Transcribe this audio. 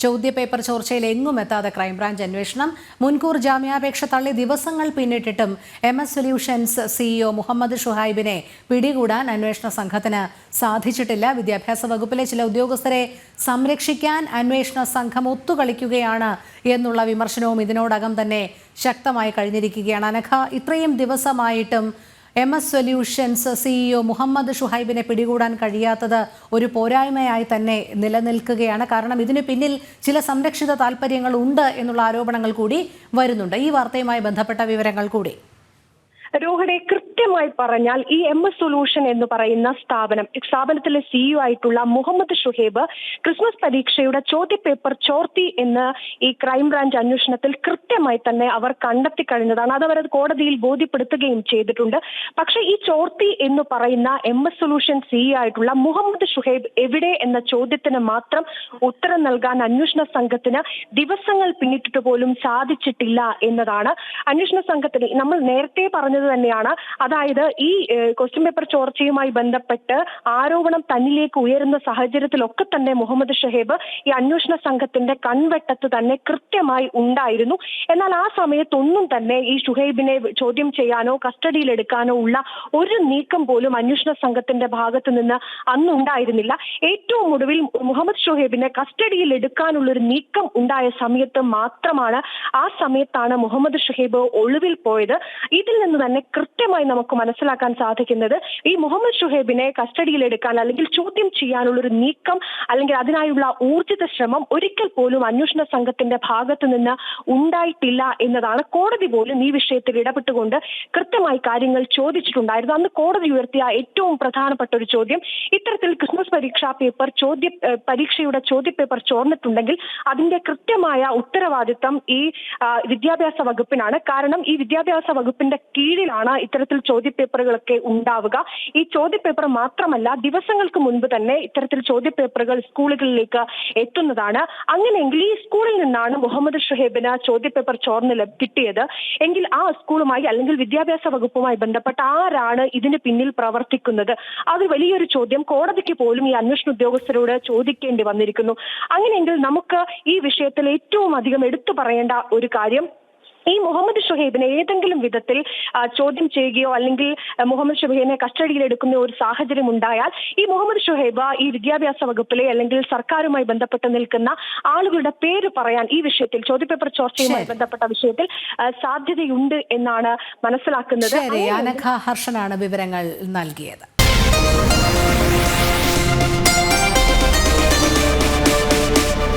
ചോദ്യപേപ്പർ ചോർച്ചയിൽ എങ്ങും എത്താതെ ക്രൈംബ്രാഞ്ച് അന്വേഷണം. മുൻകൂർ ജാമ്യാപേക്ഷ തള്ളി ദിവസങ്ങൾ പിന്നിട്ടിട്ടും MS സൊല്യൂഷൻസ് CEO മുഹമ്മദ് ഷുഹൈബിനെ പിടികൂടാൻ അന്വേഷണ സംഘത്തിന് സാധിച്ചിട്ടില്ല. വിദ്യാഭ്യാസ വകുപ്പിലെ ചില ഉദ്യോഗസ്ഥരെ സംരക്ഷിക്കാൻ അന്വേഷണ സംഘം ഒത്തുകളിക്കുകയാണ് എന്നുള്ള വിമർശനവും ഇതിനോടകം തന്നെ ശക്തമായി കഴിഞ്ഞിരിക്കുകയാണ്. അനഘ, ഇത്രയും ദിവസമായിട്ടും MS സൊല്യൂഷൻസ് CEO മുഹമ്മദ് ഷുഹൈബിനെ പിടികൂടാൻ കഴിയാത്തത് ഒരു പോരായ്മയായി തന്നെ നിലനിൽക്കുകയാണ്. കാരണം ഇതിന് പിന്നിൽ ചില സംരക്ഷിത താല്പര്യങ്ങൾ ഉണ്ട് എന്നുള്ള ആരോപണങ്ങൾ കൂടി വരുന്നുണ്ട്. ഈ വാർത്തയുമായി ബന്ധപ്പെട്ട വിവരങ്ങൾ കൂടി. രോഹിണി, കൃത്യമായി പറഞ്ഞാൽ ഈ MS സൊല്യൂഷൻ എന്ന് പറയുന്ന സ്ഥാപനത്തിലെ CEO ആയിട്ടുള്ള മുഹമ്മദ് ഷുഹൈബ് ക്രിസ്മസ് പരീക്ഷയുടെ ചോദ്യപേപ്പർ ചോർത്തി എന്ന് ഈ ക്രൈംബ്രാഞ്ച് അന്വേഷണത്തിൽ കൃത്യമായി തന്നെ അവർ കണ്ടെത്തി കഴിഞ്ഞതാണ്. അത് അവരത് കോടതിയിൽ ബോധ്യപ്പെടുത്തുകയും ചെയ്തിട്ടുണ്ട്. പക്ഷേ ഈ ചോർത്തി എന്ന് പറയുന്ന MS സൊല്യൂഷൻ CEO ആയിട്ടുള്ള മുഹമ്മദ് ഷുഹൈബ് എവിടെ എന്ന ചോദ്യത്തിന് മാത്രം ഉത്തരം നൽകാൻ അന്വേഷണ സംഘത്തിന് ദിവസങ്ങൾ പിന്നിട്ടിട്ട് പോലും സാധിച്ചിട്ടില്ല എന്നതാണ്. അന്വേഷണ സംഘത്തിന് നമ്മൾ നേരത്തെ പറഞ്ഞത് തന്നെയാണ്. അതായത് ഈ ക്വസ്റ്റ്യൻ പേപ്പർ ചോർച്ചയുമായി ബന്ധപ്പെട്ട് ആരോപണം തന്നിലേക്ക് ഉയരുന്ന സാഹചര്യത്തിലൊക്കെ തന്നെ മുഹമ്മദ് ഷുഹൈബ് ഈ അന്വേഷണ സംഘത്തിന്റെ കൺവെട്ടത്ത് തന്നെ കൃത്യമായി ഉണ്ടായിരുന്നു. എന്നാൽ ആ സമയത്തൊന്നും തന്നെ ഈ ഷുഹൈബിനെ ചോദ്യം ചെയ്യാനോ കസ്റ്റഡിയിൽ എടുക്കാനോ ഉള്ള ഒരു നീക്കം പോലും അന്വേഷണ സംഘത്തിന്റെ ഭാഗത്ത് നിന്ന് അന്ന് ഉണ്ടായിരുന്നില്ല. ഏറ്റവും ഒടുവിൽ മുഹമ്മദ് ഷുഹൈബിനെ കസ്റ്റഡിയിൽ എടുക്കാനുള്ള ഒരു നീക്കം ഉണ്ടായ സമയത്ത് മാത്രമാണ് ആ സമയത്താണ് മുഹമ്മദ് ഷുഹൈബ് ഒളിവിൽ പോയത്. ഇതിൽ നിന്ന് തന്നെ കൃത്യമായി നമുക്ക് മനസ്സിലാക്കാൻ സാധിക്കുന്നത് ഈ മുഹമ്മദ് ഷുഹൈബിനെ കസ്റ്റഡിയിൽ എടുക്കാൻ അല്ലെങ്കിൽ ചോദ്യം ചെയ്യാനുള്ള ഒരു നീക്കം അല്ലെങ്കിൽ അതിനായുള്ള ഊർജിത ശ്രമം ഒരിക്കൽ പോലും അന്വേഷണ സംഘത്തിന്റെ ഭാഗത്ത് നിന്ന് ഉണ്ടായിട്ടില്ല എന്നതാണ്. കോടതി പോലും ഈ വിഷയത്തിൽ ഇടപെട്ടുകൊണ്ട് കൃത്യമായി കാര്യങ്ങൾ ചോദിച്ചിട്ടുണ്ടായിരുന്നു. അന്ന് കോടതി ഉയർത്തിയ ഏറ്റവും പ്രധാനപ്പെട്ട ഒരു ചോദ്യം, ഇത്തരത്തിൽ ക്രിസ്മസ് പരീക്ഷയുടെ ചോദ്യപേപ്പർ ചോർന്നിട്ടുണ്ടെങ്കിൽ അതിന്റെ കൃത്യമായ ഉത്തരവാദിത്തം ഈ വിദ്യാഭ്യാസ വകുപ്പിനാണ്. കാരണം ഈ വിദ്യാഭ്യാസ വകുപ്പിന്റെ കീഴിലാണ് ഇത്തരത്തിൽ ചോദ്യപേപ്പറുകളൊക്കെ ഉണ്ടാവുക. ഈ ചോദ്യപേപ്പർ മാത്രമല്ല, ദിവസങ്ങൾക്ക് മുൻപ് തന്നെ ഇത്തരത്തിൽ ചോദ്യപേപ്പറുകൾ സ്കൂളുകളിലേക്ക് എത്തുന്നതാണ്. അങ്ങനെയെങ്കിൽ ഈ സ്കൂളിൽ നിന്നാണ് മുഹമ്മദ് ഷുഹൈബിന് ചോദ്യപേപ്പർ ചോർന്ന് കിട്ടിയത് എങ്കിൽ ആ സ്കൂളുമായി അല്ലെങ്കിൽ വിദ്യാഭ്യാസ വകുപ്പുമായി ബന്ധപ്പെട്ട ആരാണ് ഇതിന് പിന്നിൽ പ്രവർത്തിക്കുന്നത്? അത് വലിയൊരു ചോദ്യം കോടതിക്ക് പോലും ഈ അന്വേഷണ ഉദ്യോഗസ്ഥരോട് ചോദിക്കേണ്ടി വന്നിരിക്കുന്നു. അങ്ങനെയെങ്കിൽ നമുക്ക് ഈ വിഷയത്തിൽ ഏറ്റവും അധികം എടുത്തു പറയേണ്ട ഒരു കാര്യം, ഈ മുഹമ്മദ് ഷുഹൈബിനെ ഏതെങ്കിലും വിധത്തിൽ ചോദ്യം ചെയ്യുകയോ അല്ലെങ്കിൽ മുഹമ്മദ് ഷുഹൈബിനെ കസ്റ്റഡിയിൽ എടുക്കുന്ന ഒരു സാഹചര്യം ഉണ്ടായാൽ ഈ മുഹമ്മദ് ഷുഹൈബ് ഈ വിദ്യാഭ്യാസ വകുപ്പിലെ അല്ലെങ്കിൽ സർക്കാരുമായി ബന്ധപ്പെട്ട് നിൽക്കുന്ന ആളുകളുടെ പേര് പറയാൻ ഈ വിഷയത്തിൽ ചോദ്യപേപ്പർ ചോർച്ചയുമായി ബന്ധപ്പെട്ട വിഷയത്തിൽ സാധ്യതയുണ്ട് എന്നാണ് മനസ്സിലാക്കുന്നത്. അനഘ ഹർഷനാണ് വിവരങ്ങൾ നൽകിയത്.